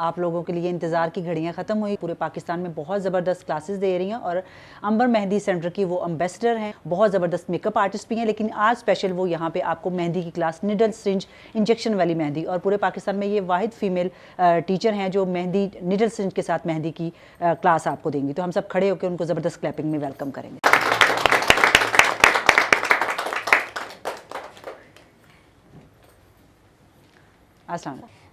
आप लोगों के लिए इंतज़ार की घड़ियां ख़त्म हुई। पूरे पाकिस्तान में बहुत ज़बरदस्त क्लासेस दे रही हैं और अंबर मेहंदी सेंटर की वो एम्बेसडर हैं, बहुत ज़बरदस्त मेकअप आर्टिस्ट भी हैं। लेकिन आज स्पेशल वो यहाँ पे आपको मेहंदी की क्लास, निडल सिरिंज इंजेक्शन वाली मेहंदी, और पूरे पाकिस्तान में ये वाहिद फीमेल टीचर हैं जो मेहंदी निडल सिरिंज के साथ मेहंदी की क्लास आपको देंगी। तो हम सब खड़े होकर उनको ज़बरदस्त क्लैपिंग में वेलकम करेंगे।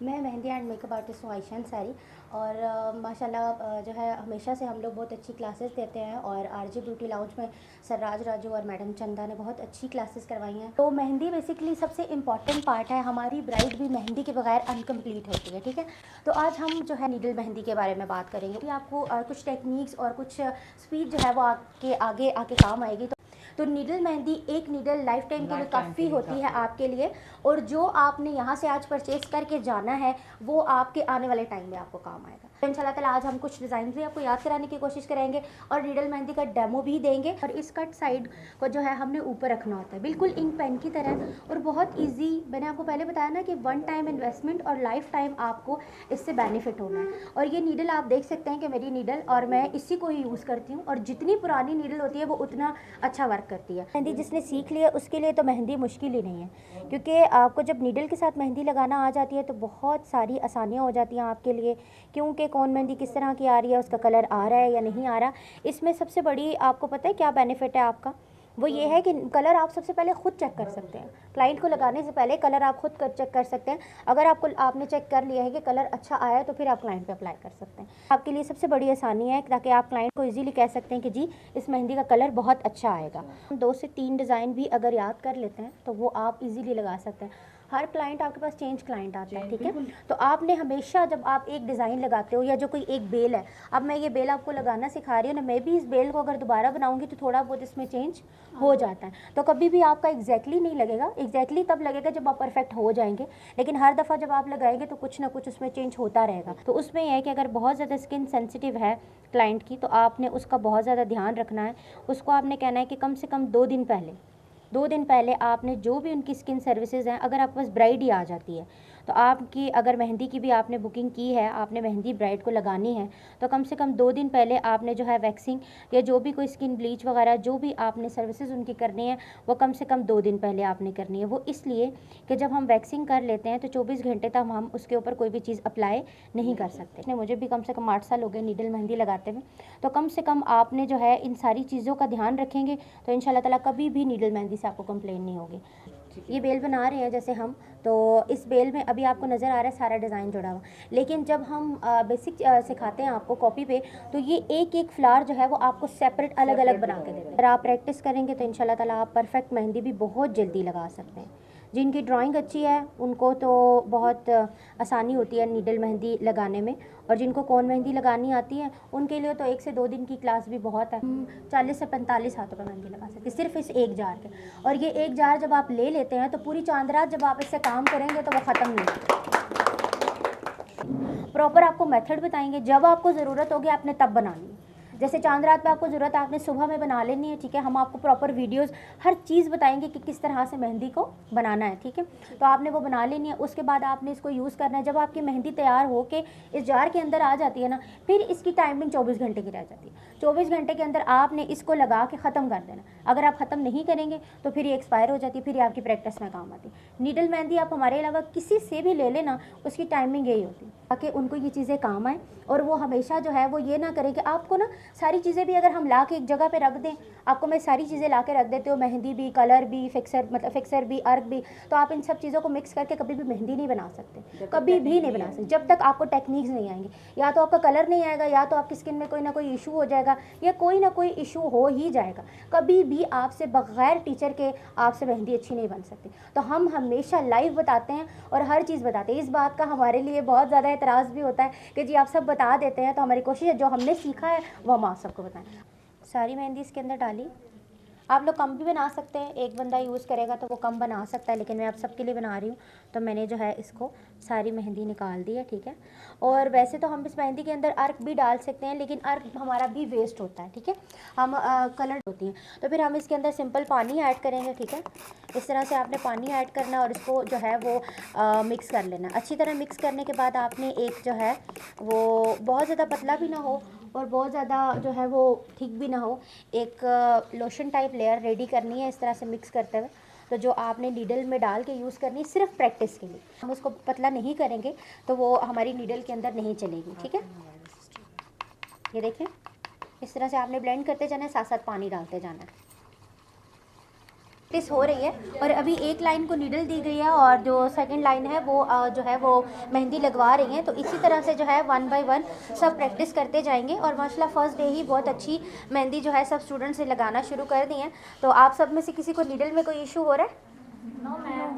मैं मेहंदी एंड मेकअप आर्टिस्ट हूँ आयशा अंसारी, और माशाल्लाह जो है हमेशा से हम लोग बहुत अच्छी क्लासेस देते हैं, और आरजे ब्यूटी लाउंज में सरराज राजू और मैडम चंदा ने बहुत अच्छी क्लासेस करवाई हैं। तो मेहंदी बेसिकली सबसे इम्पॉर्टेंट पार्ट है, हमारी ब्राइड भी मेहंदी के बगैर अनकम्प्लीट होती है, ठीक है। तो आज हम जो है नीडल मेहंदी के बारे में बात करेंगे। आपको कुछ टेक्निक्स और कुछ स्पीड जो है वो आपके आगे आके काम आएगी। तो नीडल मेहंदी, एक नीडल लाइफ टाइम के लिए काफ़ी होती है आपके लिए, और जो आपने यहाँ से आज परचेज करके जाना है वो आपके आने वाले टाइम में आपको काम आएगा। तो इंशाल्लाह ताला आज हम कुछ डिज़ाइन भी आपको याद कराने की कोशिश करेंगे और नीडल मेहंदी का डेमो भी देंगे। और इस कट साइड को जो है हमने ऊपर रखना होता है, बिल्कुल इंक पेन की तरह, और बहुत ईजी। मैंने आपको पहले बताया ना कि वन टाइम इन्वेस्टमेंट और लाइफ टाइम आपको इससे बेनिफिट होना है। और ये नीडल आप देख सकते हैं कि मेरी नीडल, और मैं इसी को ही यूज़ करती हूँ, और जितनी पुरानी नीडल होती है वो उतना अच्छा वर्क करती है। मेहंदी जिसने सीख लिया उसके लिए तो मेहंदी मुश्किल ही नहीं है, क्योंकि आपको जब नीडल के साथ मेहंदी लगाना आ जाती है तो बहुत सारी आसानियाँ हो जाती हैं आपके लिए, क्योंकि कौन मेहंदी किस तरह की आ रही है, उसका कलर आ रहा है या नहीं आ रहा। इसमें सबसे बड़ी आपको पता है क्या बेनिफिट है आपका, वो ये है कि कलर आप सबसे पहले खुद चेक कर सकते हैं। क्लाइंट को लगाने से पहले कलर आप खुद चेक कर सकते हैं। अगर आपने चेक कर लिया है कि कलर अच्छा आया है तो फिर आप क्लाइंट पे अप्लाई कर सकते हैं। आपके लिए सबसे बड़ी आसानी है, ताकि आप क्लाइंट को इजीली कह सकते हैं कि जी इस मेहंदी का कलर बहुत अच्छा आएगा। 2 से 3 डिज़ाइन भी अगर याद कर लेते हैं तो वो आप इजीली लगा सकते हैं। हर क्लाइंट आपके पास चेंज क्लाइंट आता है, ठीक है। तो आपने हमेशा जब आप एक डिज़ाइन लगाते हो या जो कोई एक बेल है, अब मैं ये बेल आपको लगाना सिखा रही हूँ ना, मैं भी इस बेल को अगर दोबारा बनाऊंगी तो थोड़ा बहुत इसमें चेंज हो जाता है। तो कभी भी आपका एग्जैक्टली नहीं लगेगा, एग्जैक्टली तब लगेगा जब आप परफेक्ट हो जाएंगे, लेकिन हर दफ़ा जब आप लगाएंगे तो कुछ ना कुछ उसमें चेंज होता रहेगा। तो उसमें यह है कि अगर बहुत ज़्यादा स्किन सेंसिटिव है क्लाइंट की तो आपने उसका बहुत ज़्यादा ध्यान रखना है। उसको आपने कहना है कि कम से कम 2 दिन पहले आपने जो भी उनकी स्किन सर्विसेज हैं, अगर आपके पास ब्राइड ही आ जाती है तो आपकी अगर मेहंदी की भी आपने बुकिंग की है, आपने मेहंदी ब्राइड को लगानी है, तो कम से कम 2 दिन पहले आपने जो है वैक्सिंग या जो भी कोई स्किन ब्लीच वगैरह जो भी आपने सर्विसेज उनकी करनी है वो कम से कम 2 दिन पहले आपने करनी है। वो इसलिए कि जब हम वैक्सिंग कर लेते हैं तो 24 घंटे तक हम उसके ऊपर कोई भी चीज़ अप्लाई नहीं कर सकते। मुझे भी कम से कम 8 साल हो गए नीडल मेहंदी लगाते हुए, तो कम से कम आपने जो है इन सारी चीज़ों का ध्यान रखेंगे तो इंशाल्लाह ताला कभी भी नीडल मेहंदी से आपको कंप्लेन नहीं होगी। ये बेल बना रहे हैं जैसे हम, तो इस बेल में अभी आपको नज़र आ रहा है सारा डिज़ाइन जुड़ा हुआ, लेकिन जब हम बेसिक सिखाते हैं आपको कॉपी पे तो ये एक एक फ्लावर जो है वो आपको सेपरेट अलग अलग बना के देते हैं। अगर आप प्रैक्टिस करेंगे तो इंशाल्लाह ताला आप परफेक्ट मेहंदी भी बहुत जल्दी लगा सकते हैं। जिनकी ड्राइंग अच्छी है उनको तो बहुत आसानी होती है नीडल मेहंदी लगाने में, और जिनको कौन मेहंदी लगानी आती है उनके लिए तो 1 से 2 दिन की क्लास भी बहुत है। 40 से 45 हाथों पर मेहंदी लगा सकते सिर्फ इस एक जार के, और ये एक जार जब आप ले लेते हैं तो पूरी चांद रात जब आप इससे काम करेंगे तो वो ख़त्म नहीं होगा। प्रॉपर आपको मेथड बताएंगे, जब आपको ज़रूरत होगी आपने तब बनानी है। जैसे चांद रात पे आपको ज़रूरत है, आपने सुबह में बना लेनी है, ठीक है। हम आपको प्रॉपर वीडियोस हर चीज़ बताएंगे कि किस तरह से मेहंदी को बनाना है, ठीक है। तो आपने वो बना लेनी है, उसके बाद आपने इसको यूज़ करना है। जब आपकी मेहंदी तैयार हो के इस जार के अंदर आ जाती है ना, फिर इसकी टाइमिंग 24 घंटे की रह जाती है। 24 घंटे के अंदर आपने इसको लगा के ख़त्म कर देना। अगर आप ख़त्म नहीं करेंगे तो फिर ये एक्सपायर हो जाती है, फिर ये आपकी प्रैक्टिस में काम आती है। नीडल मेहंदी आप हमारे अलावा किसी से भी ले लेना, उसकी टाइमिंग यही होती है ताकि उनको ये चीज़ें काम आएँ, और वो हमेशा जो है वो ये ना करें कि आपको ना सारी चीज़ें भी अगर हम ला के एक जगह पे रख दें, आपको मैं सारी चीज़ें ला के रख देते हो, मेहंदी भी, कलर भी, फिक्सर भी, अर्क भी, तो आप इन सब चीज़ों को मिक्स करके कभी भी मेहंदी नहीं बना सकते, कभी भी नहीं बना सकते जब तक आपको टेक्निक्स नहीं आएंगी। या तो आपका कलर नहीं आएगा, या तो आपकी स्किन में कोई ना कोई इशू हो जाएगा, या कोई ना कोई इशू हो ही जाएगा। कभी भी आपसे बगैर टीचर के आपसे मेहंदी अच्छी नहीं बन सकती। तो हम हमेशा लाइव बताते हैं और हर चीज़ बताते हैं। इस बात का हमारे लिए बहुत ज़्यादा एतराज़ भी होता है कि जी आप सब बता देते हैं, तो हमारी कोशिश है जो हमने सीखा है वो हम आप सबको बताएं। सारी मेहंदी इसके अंदर डाली, आप लोग कम भी बना सकते हैं, एक बंदा यूज़ करेगा तो वो कम बना सकता है, लेकिन मैं आप सबके लिए बना रही हूँ तो मैंने जो है इसको सारी मेहंदी निकाल दी है, ठीक है। और वैसे तो हम इस मेहंदी के अंदर अर्क भी डाल सकते हैं, लेकिन अर्क हमारा भी वेस्ट होता है, ठीक है, हम कलर होती हैं। तो फिर हम इसके अंदर सिंपल पानी ऐड करेंगे, ठीक है। इस तरह से आपने पानी ऐड करना और इसको जो है वो मिक्स कर लेना। अच्छी तरह मिक्स करने के बाद आपने एक जो है वो बहुत ज़्यादा पतला भी ना हो और बहुत ज़्यादा जो है वो ठीक भी ना हो, एक लोशन टाइप लेयर रेडी करनी है इस तरह से मिक्स करते हुए। तो जो आपने नीडल में डाल के यूज़ करनी है सिर्फ प्रैक्टिस के लिए, हम उसको पतला नहीं करेंगे तो वो हमारी नीडल के अंदर नहीं चलेगी, ठीक है। ये देखें, इस तरह से आपने ब्लेंड करते जाना है, साथ साथ पानी डालते जाना है। प्रैक्टिस हो रही है और अभी एक लाइन को नीडल दी गई है और जो सेकंड लाइन है वो जो है वो मेहंदी लगवा रही हैं। तो इसी तरह से जो है 1 बाय 1 सब प्रैक्टिस करते जाएंगे और माशाल्लाह फर्स्ट डे ही बहुत अच्छी मेहंदी जो है सब स्टूडेंट्स से लगाना शुरू कर दी हैं। तो आप सब में से किसी को नीडल में कोई इशू हो रहा है?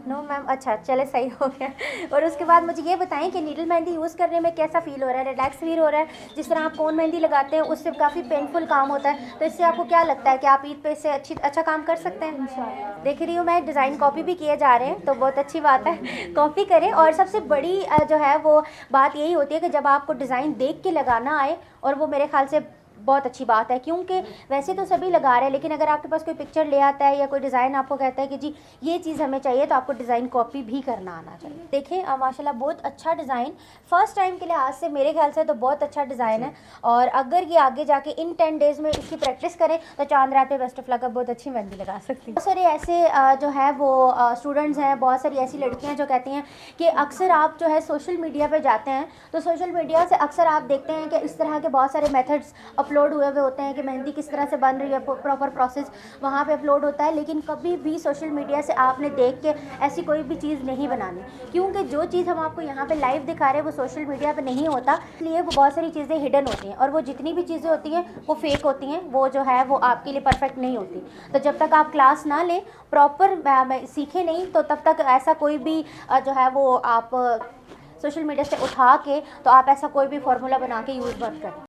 नो मैम, अच्छा चले सही हो गया। और उसके बाद मुझे ये बताएं कि नीडल मेहंदी यूज़ करने में कैसा फील हो रहा है? रिलैक्स फील हो रहा है? जिस तरह आप कोन मेहंदी लगाते हैं उससे काफ़ी पेनफुल काम होता है, तो इससे आपको क्या लगता है कि आप ईद पे इससे अच्छा काम कर सकते हैं? देख रही हूँ मैं, डिज़ाइन कॉपी भी किए जा रहे हैं, तो बहुत अच्छी बात है, कॉपी करें। और सबसे बड़ी जो है वो बात यही होती है कि जब आपको डिज़ाइन देख के लगाना आए, और वो मेरे ख्याल से बहुत अच्छी बात है, क्योंकि वैसे तो सभी लगा रहे हैं, लेकिन अगर आपके पास कोई पिक्चर ले आता है या कोई डिज़ाइन आपको कहता है कि जी ये चीज़ हमें चाहिए, तो आपको डिज़ाइन कॉपी भी करना आना चाहिए। देखें माशाल्लाह बहुत अच्छा डिज़ाइन, फर्स्ट टाइम के लिहाज से मेरे ख्याल से तो बहुत अच्छा डिज़ाइन है। और अगर ये आगे जाके इन 10 डेज़ में इसकी प्रैक्टिस करें तो चांद रात पे बेस्ट ऑफ लक बहुत अच्छी मेहंदी लगा सकती है। बहुत सारे ऐसे जो है वो स्टूडेंट्स हैं, बहुत सारी ऐसी लड़कियाँ जो कहती हैं कि अक्सर आप जो है सोशल मीडिया पर जाते हैं तो सोशल मीडिया से अक्सर आप देखते हैं कि इस तरह के बहुत सारे मेथड्स अपलोड हुए हुए होते हैं कि मेहंदी किस तरह से बन रही है, प्रॉपर प्रोसेस वहाँ पे अपलोड होता है, लेकिन कभी भी सोशल मीडिया से आपने देख के ऐसी कोई भी चीज़ नहीं बनानी, क्योंकि जो चीज़ हम आपको यहाँ पे लाइव दिखा रहे हैं वो सोशल मीडिया पे नहीं होता, इसलिए वो बहुत सारी चीज़ें हिडन होती हैं और वो जितनी भी चीज़ें होती हैं वो फेक होती हैं, वो जो है वो आपके लिए परफेक्ट नहीं होती। तो जब तक आप क्लास ना लें, प्रॉपर सीखें नहीं, तो तब तक ऐसा कोई भी जो है वो आप सोशल मीडिया से उठा के तो आप ऐसा कोई भी फार्मूला बना के यूज़ मत करें।